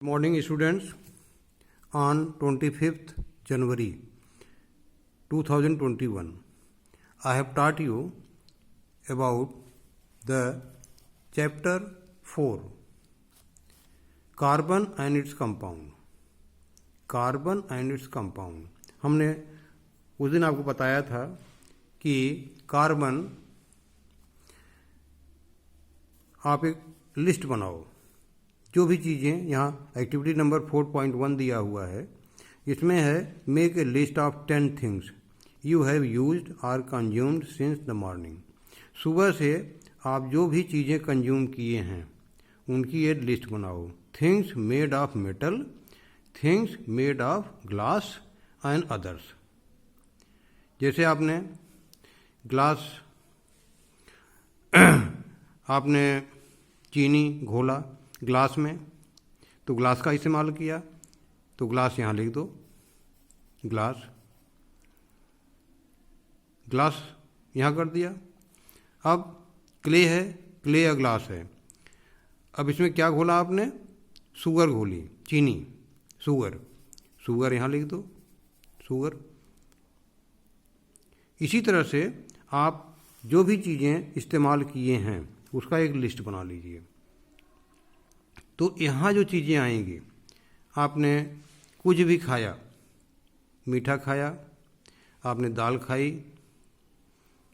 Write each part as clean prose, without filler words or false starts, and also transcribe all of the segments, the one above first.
Morning students, on 25th January 2021 I have taught you about the chapter 4 carbon and its compound. Carbon and its compound हमने उस दिन आपको बताया था कि कार्बन, आप एक लिस्ट बनाओ, जो भी चीज़ें यहाँ एक्टिविटी नंबर 4.1 दिया हुआ है, इसमें है make a list of 10 things you have used or consumed since the morning. सुबह से आप जो भी चीज़ें कंज्यूम किए हैं उनकी एक लिस्ट बनाओ. Things made of metal, things made of glass and others. जैसे आपने ग्लास आपने चीनी घोला ग्लास में, तो ग्लास का इस्तेमाल किया, तो ग्लास यहाँ लिख दो. ग्लास ग्लास यहाँ कर दिया. अब क्ले है, क्ले या ग्लास है. अब इसमें क्या घोला आपने? शुगर घोली, चीनी, शुगर, शुगर यहाँ लिख दो, शुगर. इसी तरह से आप जो भी चीज़ें इस्तेमाल किए हैं उसका एक लिस्ट बना लीजिए. तो यहाँ जो चीज़ें आएंगी, आपने कुछ भी खाया, मीठा खाया, आपने दाल खाई,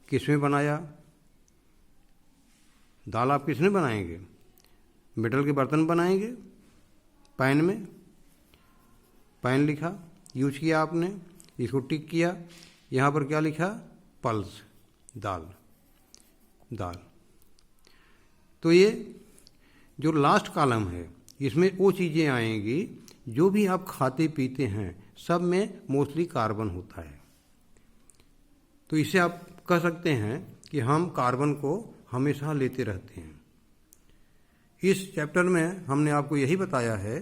किसमें बनाया? दाल आप किसमें बनाएंगे? मेटल के बर्तन बनाएंगे, पैन में. पैन लिखा, यूज किया आपने, इसको टिक किया. यहाँ पर क्या लिखा? पल्स, दाल, दाल. तो ये जो लास्ट कॉलम है, इसमें वो चीज़ें आएंगी जो भी आप खाते पीते हैं, सब में मोस्टली कार्बन होता है. तो इसे आप कह सकते हैं कि हम कार्बन को हमेशा लेते रहते हैं. इस चैप्टर में हमने आपको यही बताया है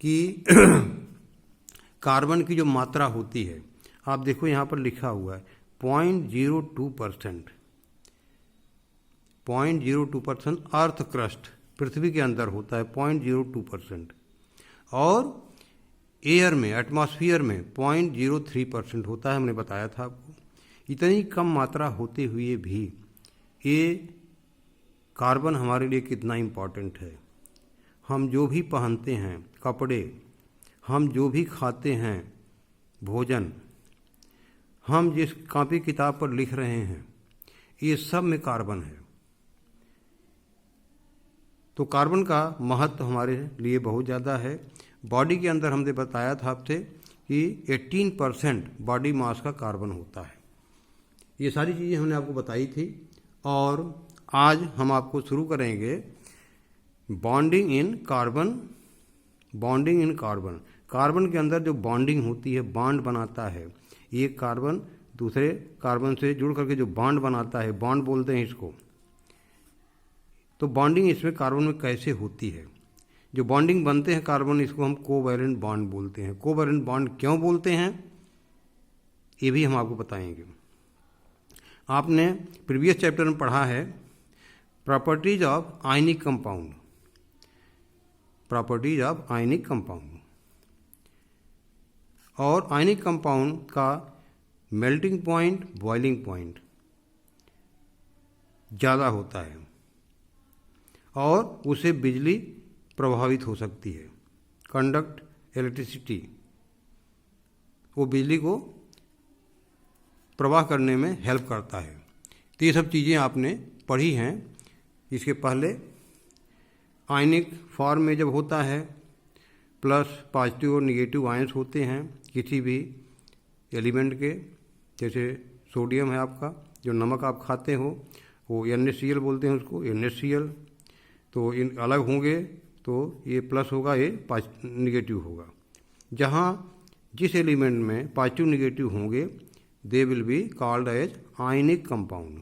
कि कार्बन की जो मात्रा होती है, आप देखो यहाँ पर लिखा हुआ है 0.02%. 0.02% अर्थ क्रस्ट, पृथ्वी के अंदर होता है 0.02%. और एयर में, एटमॉस्फेयर में 0.03% होता है. हमने बताया था आपको. इतनी कम मात्रा होते हुए भी ये कार्बन हमारे लिए कितना इम्पॉर्टेंट है. हम जो भी पहनते हैं कपड़े, हम जो भी खाते हैं भोजन, हम जिस कॉपी किताब पर लिख रहे हैं, ये सब में कार्बन है. तो कार्बन का महत्व हमारे लिए बहुत ज़्यादा है. बॉडी के अंदर हमने बताया था आपसे कि 18% बॉडी मास का कार्बन होता है. ये सारी चीज़ें हमने आपको बताई थी. और आज हम आपको शुरू करेंगे bonding in carbon. Bonding in carbon, carbon के अंदर जो बॉन्डिंग होती है, बॉन्ड बनाता है, एक कार्बन दूसरे कार्बन से जुड़ करके जो बॉन्ड बनाता है, बॉन्ड बोलते हैं इसको. तो बॉन्डिंग इसमें कार्बन में कैसे होती है? जो बॉन्डिंग बनते हैं कार्बन, इसको हम कोवैलेंट बॉन्ड बोलते हैं. कोवैलेंट बॉन्ड क्यों बोलते हैं, ये भी हम आपको बताएंगे. आपने प्रीवियस चैप्टर में पढ़ा है properties of ionic compound. Properties of ionic compound. और आयनिक कंपाउंड का मेल्टिंग पॉइंट, बॉइलिंग पॉइंट ज़्यादा होता है और उससे बिजली प्रभावित हो सकती है. कंडक्ट इलेक्ट्रिसिटी, वो बिजली को प्रवाह करने में हेल्प करता है. तो ये सब चीज़ें आपने पढ़ी हैं. इसके पहले आयनिक फॉर्म में जब होता है, प्लस पॉजिटिव और निगेटिव आयंस होते हैं किसी भी एलिमेंट के. जैसे सोडियम है आपका, जो नमक आप खाते हो, वो NaCl बोलते हैं उसको, NaCl. तो इन अलग होंगे तो ये प्लस होगा, ये निगेटिव होगा. जहाँ जिस एलिमेंट में पॉजिटिव निगेटिव होंगे, they will be called as ionic compound.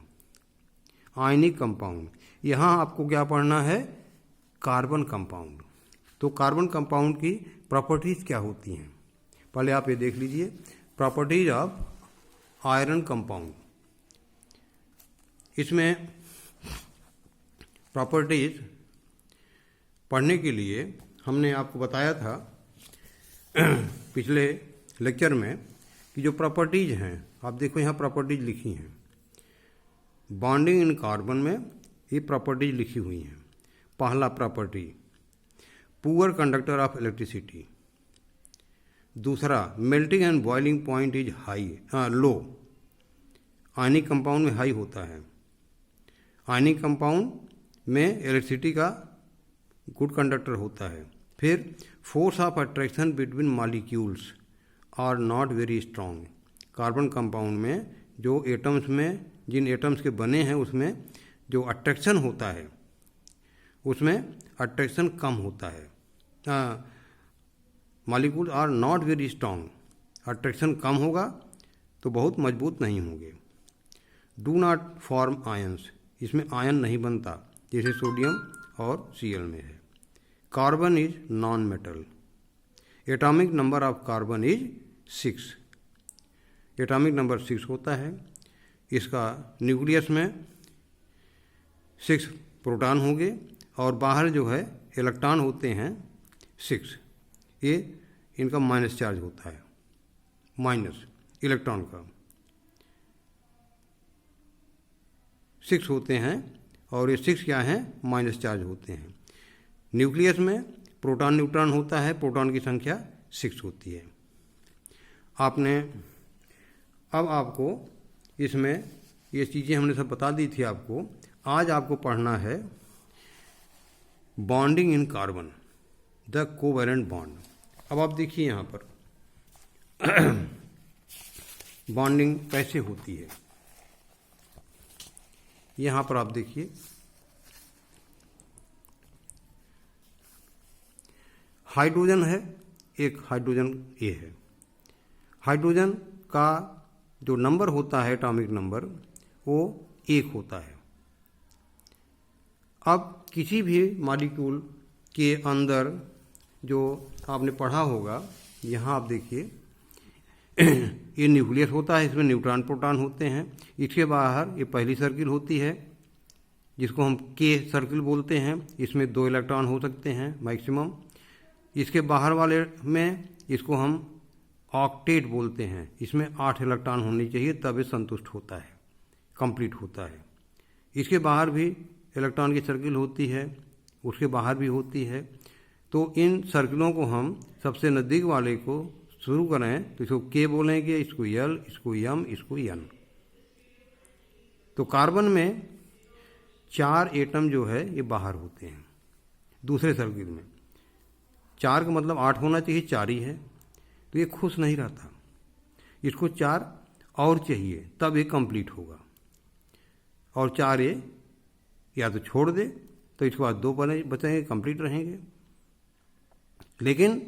Ionic compound. यहाँ आपको क्या पढ़ना है? Carbon compound. तो कार्बन कंपाउंड की प्रॉपर्टीज़ क्या होती हैं, पहले आप ये देख लीजिए. Properties of iron compound. इसमें प्रॉपर्टीज पढ़ने के लिए हमने आपको बताया था पिछले लेक्चर में कि जो प्रॉपर्टीज हैं, आप देखो यहाँ प्रॉपर्टीज लिखी हैं, बॉन्डिंग इन कार्बन में ये प्रॉपर्टीज लिखी हुई हैं। पहला property, poor conductor of electricity. दूसरा, melting and boiling point is low. Ionic compound में हाई होता है। आयनिक कंपाउंड में इलेक्ट्रिसिटी का गुड कंडक्टर होता है। फिर force of attraction between molecules are not very strong. Carbon compound में जो एटम्स में, जिन एटम्स के बने हैं उसमें जो अट्रैक्शन होता है उसमें अट्रैक्शन कम होता है। Molecule are not very strong, attraction कम होगा तो बहुत मजबूत नहीं होंगे। डू नॉट फॉर्म आयंस, इसमें आयन नहीं बनता जैसे सोडियम और Cl में है। Carbon is non metal. Atomic number of carbon is 6। Atomic number 6 होता है। इसका न्यूक्लियस में 6 प्रोटॉन होंगे और बाहर जो है इलेक्ट्रॉन होते हैं 6। ये इनका माइनस चार्ज होता है, माइनस इलेक्ट्रॉन का 6 होते हैं और ये 6 क्या हैं, माइनस चार्ज होते हैं। न्यूक्लियस में प्रोटॉन न्यूट्रॉन होता है, प्रोटॉन की संख्या 6 होती है। अब आपको इसमें ये चीज़ें हमने सब बता दी थी आपको। आज आपको पढ़ना है bonding in carbon, the covalent bond. अब आप देखिए यहाँ पर बॉन्डिंग कैसे होती है। यहाँ पर आप देखिए, हाइड्रोजन है, एक हाइड्रोजन ये है। हाइड्रोजन का जो नंबर होता है, एटॉमिक नंबर, वो 1 होता है। अब किसी भी मॉलिक्यूल के अंदर जो आपने पढ़ा होगा, यहाँ आप देखिए ये न्यूक्लियस होता है, इसमें न्यूट्रॉन प्रोटॉन होते हैं। इसके बाहर ये पहली सर्किल होती है जिसको हम के सर्किल बोलते हैं। इसमें 2 इलेक्ट्रॉन हो सकते हैं मैक्सिमम। इसके बाहर वाले में इसको हम ऑक्टेट बोलते हैं। इसमें 8 इलेक्ट्रॉन होने चाहिए, तब ये संतुष्ट होता है, कंप्लीट होता है। इसके बाहर भी इलेक्ट्रॉन की सर्किल होती है, उसके बाहर भी होती है। तो इन सर्किलों को हम सबसे नज़दीक वाले को शुरू करें तो इसको के बोलेंगे, इसको यल, इसको यम, इसको यन। तो कार्बन में 4 एटम जो है ये बाहर होते हैं दूसरे सर्किल में। 4 का मतलब 8 होना चाहिए, 4 ही है। तो ये खुश नहीं रहता, इसको 4 और चाहिए, तब ये कंप्लीट होगा। और 4 ये या तो छोड़ दे तो इसके बाद 2 बचेंगे, कंप्लीट रहेंगे। लेकिन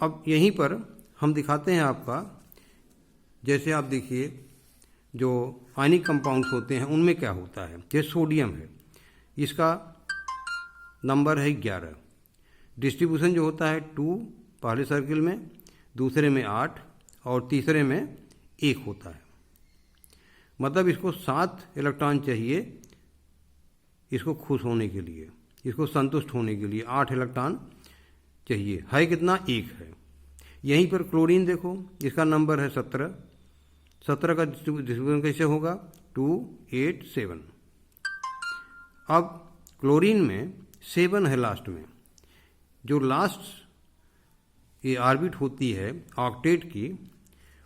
अब यहीं पर हम दिखाते हैं आपका, जैसे आप देखिए जो आयनिक कंपाउंड्स होते हैं उनमें क्या होता है। जैसे सोडियम है, इसका नंबर है 11। डिस्ट्रीब्यूशन जो होता है 2 पहले सर्किल में, दूसरे में 8 और तीसरे में 1 होता है। मतलब इसको 7 इलेक्ट्रॉन चाहिए इसको खुश होने के लिए, इसको संतुष्ट होने के लिए 8 इलेक्ट्रॉन चाहिए। है कितना, 1 है। यहीं पर क्लोरीन देखो, इसका नंबर है 17। 17 का डिस्ट्रीब्यूशन कैसे होगा, 2, 8, 7। अब क्लोरीन में 7 है लास्ट में। जो लास्ट ये ऑर्बिट होती है ऑक्टेट की,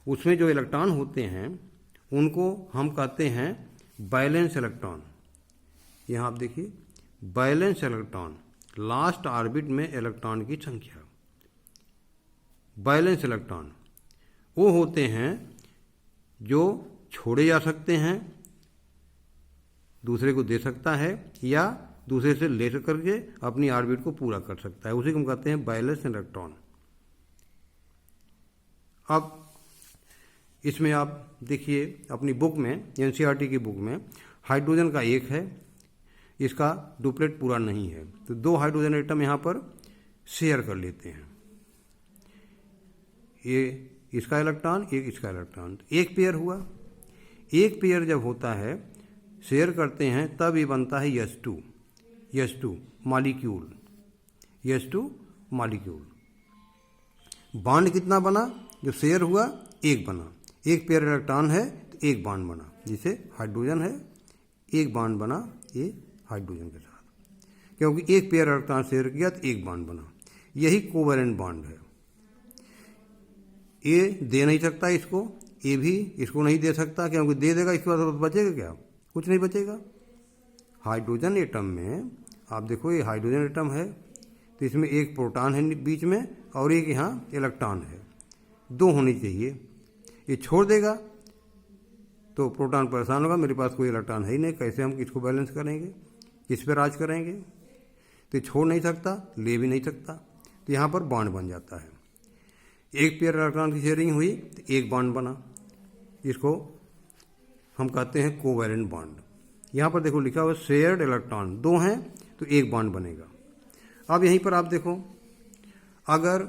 उसमें जो इलेक्ट्रॉन होते हैं उनको हम कहते हैं बैलेंस इलेक्ट्रॉन। यहाँ आप देखिए, बैलेंस इलेक्ट्रॉन, लास्ट ऑर्बिट में इलेक्ट्रॉन की संख्या। बैलेंस इलेक्ट्रॉन वो होते हैं जो छोड़े जा सकते हैं, दूसरे को दे सकता है या दूसरे से ले करके अपनी ऑर्बिट को पूरा कर सकता है, उसी को हम कहते हैं बैलेंस इलेक्ट्रॉन। अब इसमें आप देखिए अपनी बुक में, एनसीईआरटी की बुक में, हाइड्रोजन का 1 है, इसका डुप्लेट पूरा नहीं है, तो 2 हाइड्रोजन एटम यहाँ पर शेयर कर लेते हैं। ये इसका इलेक्ट्रॉन, एक इसका इलेक्ट्रॉन, तो 1 पेयर हुआ। 1 पेयर जब होता है शेयर करते हैं तब ये बनता है S2। H2 molecule, H2 molecule. Bond कितना बना, जो शेयर हुआ एक बना, एक पेयर इलेक्ट्रॉन है तो एक बॉन्ड बना, जिसे हाइड्रोजन है एक बॉन्ड बना ये हाइड्रोजन के साथ, क्योंकि एक पेयर इलेक्ट्रॉन शेयर किया तो एक बॉन्ड बना। यही कोवैलेंट बॉन्ड है। ये दे नहीं सकता इसको, ये भी इसको नहीं दे सकता, क्योंकि दे देगा इसके बाद बचेगा क्या, कुछ नहीं बचेगा। हाइड्रोजन एटम में आप देखो ये हाइड्रोजन एटम है तो इसमें एक प्रोटॉन है बीच में और एक यहाँ इलेक्ट्रॉन है, दो होनी चाहिए। ये छोड़ देगा तो प्रोटॉन परेशान होगा, मेरे पास कोई इलेक्ट्रॉन है ही नहीं, कैसे हम इसको बैलेंस करेंगे, किस पे राज करेंगे। तो छोड़ नहीं सकता, ले भी नहीं सकता, तो यहाँ पर बॉन्ड बन जाता है। एक पेयर इलेक्ट्रॉन की शेयरिंग हुई तो एक बॉन्ड बना, इसको हम कहते हैं कोवैलेंट बॉन्ड। यहाँ पर देखो लिखा हुआ शेयर्ड इलेक्ट्रॉन, दो हैं तो एक बॉन्ड बनेगा। अब यहीं पर आप देखो, अगर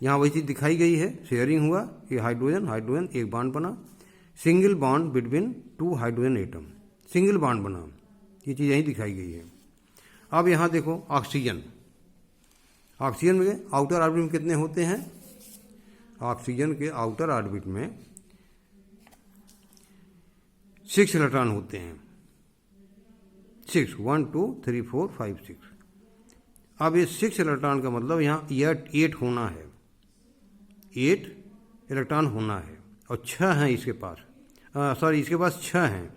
यहाँ वही चीज़ दिखाई गई है, शेयरिंग हुआ, ये हाइड्रोजन हाइड्रोजन एक बॉन्ड बना, single bond between two hydrogen atom, single bond बना, ये चीज़ यहीं दिखाई गई है। अब यहाँ देखो ऑक्सीजन, ऑक्सीजन में आउटर ऑर्बिट में कितने होते हैं, ऑक्सीजन के आउटर ऑर्बिट में 6 इलेक्ट्रॉन होते हैं, 6 1 2 3 4 5 6। अब ये 6 इलेक्ट्रॉन का मतलब यहाँ 8 होना है, 8 इलेक्ट्रॉन होना है, और 6 हैं इसके पास, सॉरी इसके पास 6 हैं,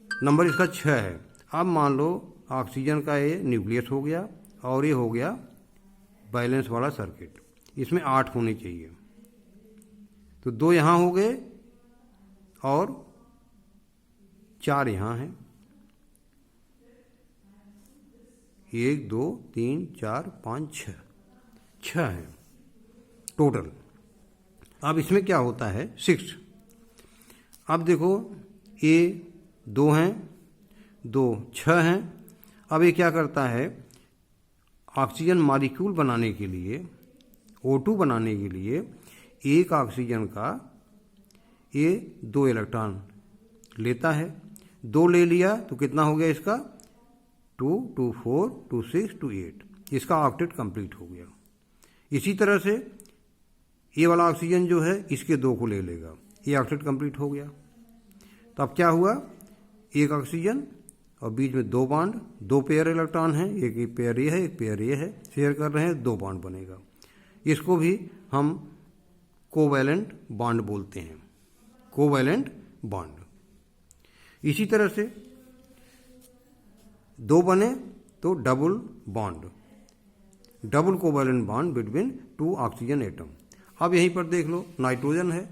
नंबर इसका 6 है। अब मान लो ऑक्सीजन का ये न्यूक्लियस हो गया और ये हो गया बैलेंस वाला सर्किट, इसमें 8 होने चाहिए, तो 2 यहाँ हो गए और 4 यहाँ हैं, 1 2 3 4 5 6 हैं टोटल। अब इसमें क्या होता है 6। अब देखो ये 2 हैं, 2 6 हैं। अब ये क्या करता है, ऑक्सीजन मॉलिक्यूल बनाने के लिए, O2 बनाने के लिए एक ऑक्सीजन का ये 2 इलेक्ट्रॉन लेता है, 2 ले लिया तो कितना हो गया इसका 2 2 4 2 6 2 8, इसका ऑक्टेट कंप्लीट हो गया। इसी तरह से ये वाला ऑक्सीजन जो है इसके 2 को ले लेगा, ये ऑक्टेट कंप्लीट हो गया। तो अब क्या हुआ, एक ऑक्सीजन और बीच में 2 बॉन्ड, 2 पेयर इलेक्ट्रॉन हैं, एक पेयर ये है एक पेयर ये है, शेयर कर रहे हैं, 2 बॉन्ड बनेगा। इसको भी हम कोवैलेंट बॉन्ड बोलते हैं, कोवैलेंट बॉन्ड। इसी तरह से 2 बने तो double bond, double covalent bond between 2 oxygen atom. अब यहीं पर देख लो नाइट्रोजन है,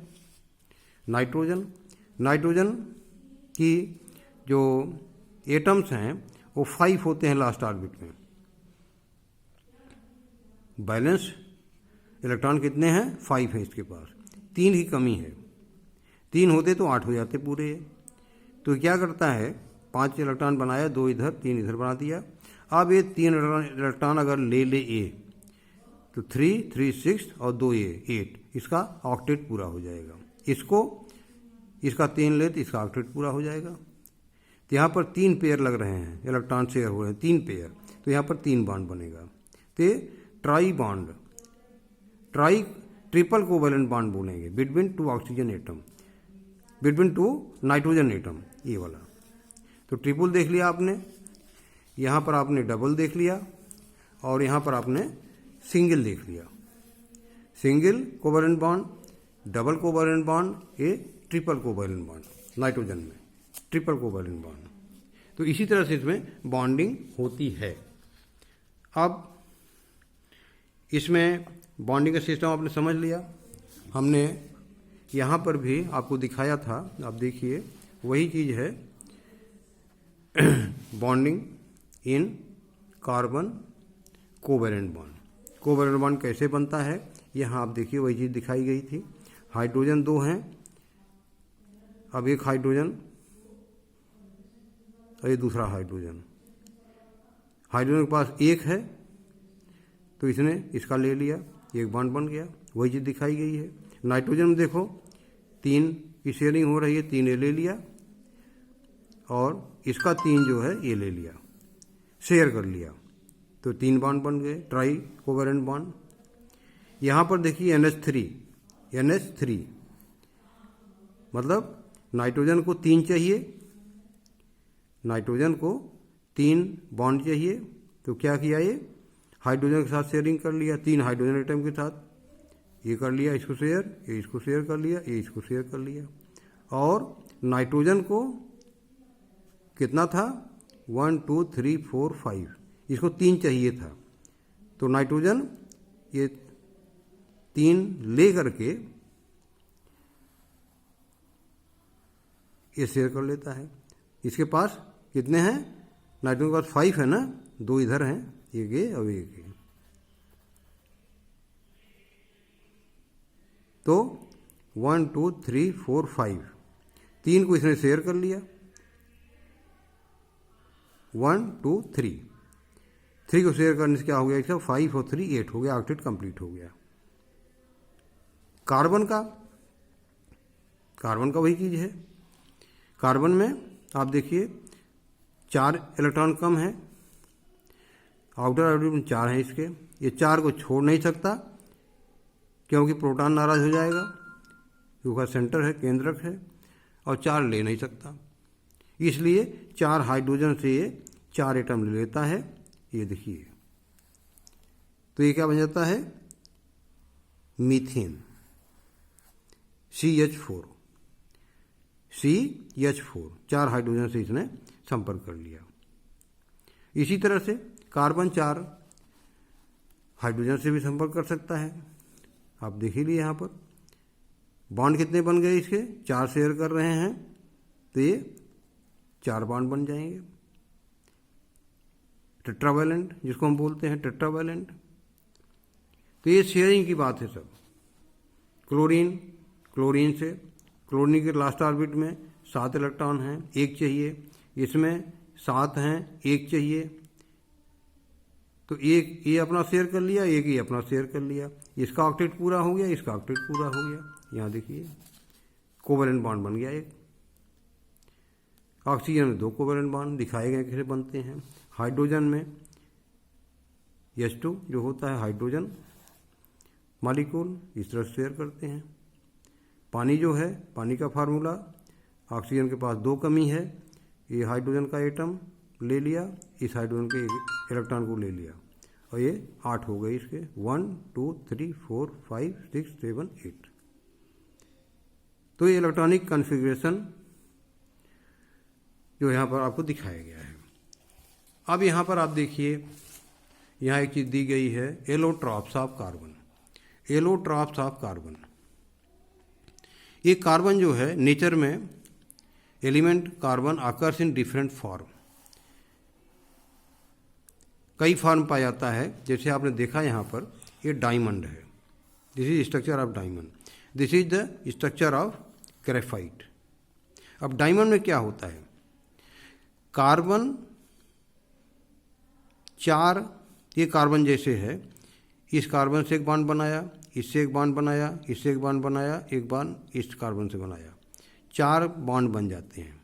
नाइट्रोजन की जो एटम्स हैं वो 5 होते हैं लास्ट ऑर्बिट में, बैलेंस इलेक्ट्रॉन कितने हैं 5 है इसके पास, 3 की कमी है, 3 होते तो 8 हो जाते पूरे। तो क्या करता है 5 इलेक्ट्रॉन बनाया, 2 इधर 3 इधर बना दिया। अब ये 3 इलेक्ट्रॉन अगर ले ले ए तो 3 3 6 और 2 ये 8, इसका ऑक्टेट पूरा हो जाएगा। इसका 3 ले तो इसका ऑक्टेट पूरा हो जाएगा। तो यहाँ पर 3 पेयर लग रहे हैं, इलेक्ट्रॉन शेयर हो रहे हैं 3 पेयर, तो यहाँ पर 3 बॉन्ड बनेगा। तो tri bond, triple covalent bond बोलेंगे between 2 oxygen atom, between 2 nitrogen atom, ये वाला। तो ट्रिपल देख लिया आपने, यहाँ पर आपने डबल देख लिया और यहाँ पर आपने सिंगल देख लिया। Single covalent bond, double covalent bond, ये ट्रिपल कोवैलेंट बॉन्ड, नाइट्रोजन में ट्रिपल कोवैलेंट बॉन्ड। तो इसी तरह से इसमें बॉन्डिंग होती है। अब इसमें बॉन्डिंग का सिस्टम आपने समझ लिया, हमने यहाँ पर भी आपको दिखाया था, आप देखिए वही चीज़ है bonding in carbon covalent bond. Covalent bond कैसे बनता है यहाँ आप देखिए, वही चीज़ दिखाई गई थी। हाइड्रोजन 2 हैं, अब एक हाइड्रोजन और ये दूसरा हाइड्रोजन, हाइड्रोजन के पास 1 है तो इसने इसका ले लिया, एक बॉन्ड बन गया, वही चीज़ दिखाई गई है। नाइट्रोजन में देखो 3 की शेयरिंग हो रही है, 3 ले लिया और इसका 3 जो है ये ले लिया, शेयर कर लिया, तो 3 बॉन्ड बन गए, ट्राई कोवेलेंट बॉन्ड। यहाँ पर देखिए NH3 मतलब नाइट्रोजन को 3 चाहिए, नाइट्रोजन को 3 बॉन्ड चाहिए, तो क्या किया ये हाइड्रोजन के साथ शेयरिंग कर लिया, 3 हाइड्रोजन एटम के साथ ये कर लिया, इसको शेयर, ये इसको शेयर कर लिया, ये इसको शेयर कर लिया। और नाइट्रोजन को कितना था 1 2 3 4 5, इसको 3 चाहिए था, तो नाइट्रोजन ये 3 ले करके ये शेयर कर लेता है। इसके पास कितने हैं, नाइट्रोजन के पास 5 है ना, 2 इधर हैं, एक ये और एक ये, तो 1 2 3 4 5, 3 को इसने शेयर कर लिया, 1 2 3 को शेयर करने से क्या हो गया, इसका 5 और 3 8 हो गया, ऑक्टेट कंप्लीट हो गया। कार्बन का वही चीज़ है। कार्बन में आप देखिए 4 इलेक्ट्रॉन कम है, आउटर ऑर्बिट में 4 हैं इसके, ये 4 को छोड़ नहीं सकता क्योंकि प्रोटॉन नाराज हो जाएगा, क्योंकि सेंटर है, केंद्रक है, और 4 ले नहीं सकता, इसलिए 4 हाइड्रोजन से ये 4 एटम ले लेता है। ये देखिए, तो ये क्या बन जाता है, मीथेन, CH4, 4 हाइड्रोजन से इसने संपर्क कर लिया। इसी तरह से कार्बन 4 हाइड्रोजन से भी संपर्क कर सकता है। आप देख ही लिए यहाँ पर बॉन्ड कितने बन गए, इसके 4 शेयर कर रहे हैं, तो ये 4 बॉन्ड बन जाएंगे। टेट्रावैलेंट जिसको हम बोलते हैं टेट्रावैलेंट, तो ये शेयरिंग की बात है सब। क्लोरीन से, क्लोरीन के लास्ट ऑर्बिट में 7 इलेक्ट्रॉन हैं, 1 चाहिए, इसमें 7 हैं, 1 चाहिए, तो एक ये अपना शेयर कर लिया, एक ये अपना शेयर कर लिया, इसका ऑक्टेट पूरा हो गया, इसका ऑक्टेट पूरा हो गया। यहाँ देखिए कोवेलेंट बॉन्ड बन गया एक। ऑक्सीजन में 2 कोवेलेंट बॉन्ड दिखाए गए कैसे बनते हैं। हाइड्रोजन में H2 जो होता है हाइड्रोजन मॉलिक्यूल, इस तरह शेयर करते हैं। पानी जो है, पानी का फार्मूला, ऑक्सीजन के पास 2 कमी है, ये हाइड्रोजन का एटम ले लिया, इस हाइड्रोजन के इलेक्ट्रॉन को ले लिया, और ये 8 हो गए इसके, 1 2 3 4 5 6 7 8। तो ये इलेक्ट्रॉनिक कॉन्फ़िगरेशन जो यहाँ पर आपको दिखाया गया है। अब यहाँ पर आप देखिए, यहाँ एक चीज़ दी गई है, allotropes of carbon. Allotropes of carbon, ये कार्बन जो है नेचर में element carbon occurs in different form, कई फॉर्म पाया जाता है। जैसे आपने देखा यहाँ पर ये डायमंड है, this is structure of diamond, this is the structure of graphite. अब डायमंड में क्या होता है, कार्बन 4 ये कार्बन जैसे है, इस कार्बन से एक बॉन्ड बनाया, इससे एक बॉन्ड बनाया, इससे एक बॉन्ड बनाया, एक बॉन्ड इस कार्बन से बनाया, 4 बॉन्ड बन जाते हैं,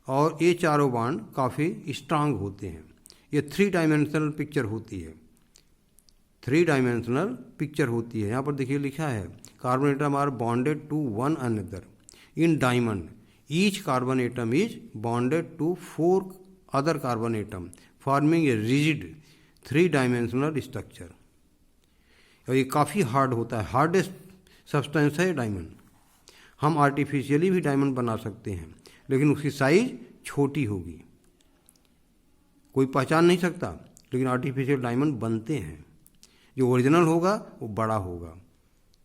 और ये चारों बॉन्ड काफ़ी स्ट्रांग होते हैं। ये 3 डायमेंशनल पिक्चर होती है, 3 डायमेंशनल पिक्चर होती है। यहाँ पर देखिए लिखा है, carbon atom are bonded to one another in diamond, each carbon atom is bonded to 4 other carbon atom forming a rigid 3 dimensional structure. और ये काफ़ी हार्ड होता है, हार्डेस्ट सब्सटेंस है डायमंड। हम आर्टिफिशियली भी डायमंड बना सकते हैं, लेकिन उसकी साइज छोटी होगी, कोई पहचान नहीं सकता, लेकिन आर्टिफिशियल डायमंड बनते हैं। जो ओरिजिनल होगा वो बड़ा होगा,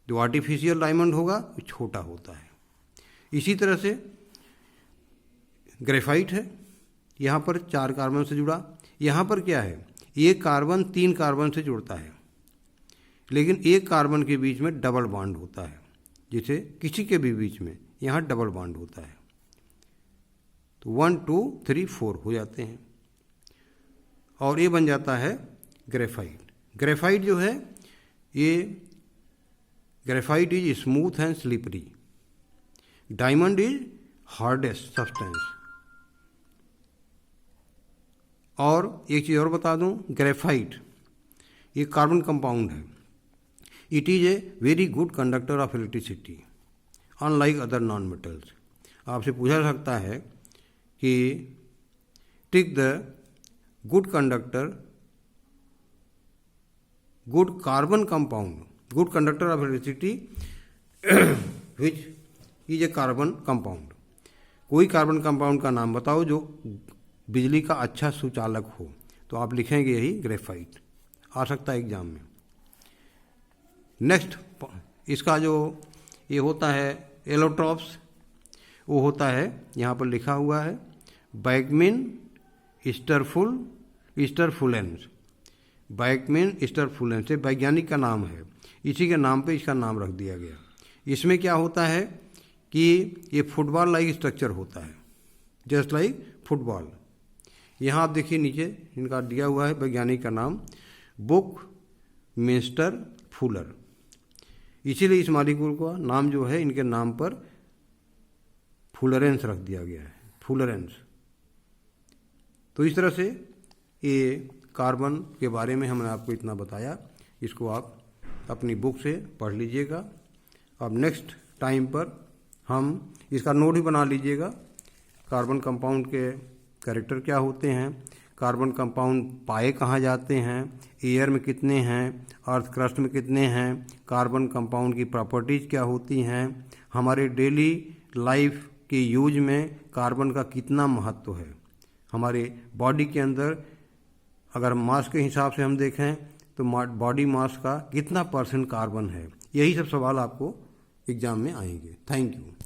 जो आर्टिफिशियल डायमंड होगा वो छोटा होता है। इसी तरह से ग्रेफाइट है, यहाँ पर 4 कार्बन से जुड़ा, यहाँ पर क्या है, एक कार्बन 3 कार्बन से जुड़ता है, लेकिन एक कार्बन के बीच में डबल बॉन्ड होता है, जिसे किसी के भी बीच में यहाँ डबल बॉन्ड होता है, तो 1 2 3 4 हो जाते हैं, और ये बन जाता है ग्रेफाइट। ग्रेफाइट जो है, ये graphite is smooth and slippery, diamond is hardest substance, और एक चीज़ और बता दूं, ग्रेफाइट ये कार्बन कंपाउंड है। It is a very good conductor of electricity unlike other non metals. आपसे पूछा जा सकता है कि tick the good conductor, good carbon compound, good conductor of electricity which is a carbon compound. कोई carbon compound का नाम बताओ जो बिजली का अच्छा सुचालक हो, तो आप लिखेंगे यही ग्रेफाइट, आ सकता है एग्जाम में। नेक्स्ट, इसका जो ये होता है एलोट्रॉप्स, वो होता है यहाँ पर लिखा हुआ है बैकमिन स्टरफुलेंस। बैकमिन स्टरफुलेंस वैज्ञानिक का नाम है, इसी के नाम पे इसका नाम रख दिया गया। इसमें क्या होता है कि ये फुटबॉल लाइक स्ट्रक्चर होता है, जस्ट लाइक फुटबॉल। यहाँ आप देखिए नीचे इनका दिया हुआ है वैज्ञानिक का नाम बुक मिस्टर फुलर, इसीलिए इस मॉलिक्यूल का नाम जो है इनके नाम पर फुलरेंस रख दिया गया है, फुलरेंस। तो इस तरह से ये कार्बन के बारे में हमने आपको इतना बताया, इसको आप अपनी बुक से पढ़ लीजिएगा। अब नेक्स्ट टाइम पर हम इसका नोट भी बना लीजिएगा, कार्बन कंपाउंड के कैरेक्टर क्या होते हैं, कार्बन कंपाउंड पाए कहाँ जाते हैं, एयर में कितने हैं, अर्थ क्रस्ट में कितने हैं, कार्बन कंपाउंड की प्रॉपर्टीज़ क्या होती हैं, हमारे डेली लाइफ के यूज में कार्बन का कितना महत्व है, हमारे बॉडी के अंदर अगर मास के हिसाब से हम देखें तो बॉडी मास का कितना % कार्बन है। यही सब सवाल आपको एग्जाम में आएंगे। Thank you.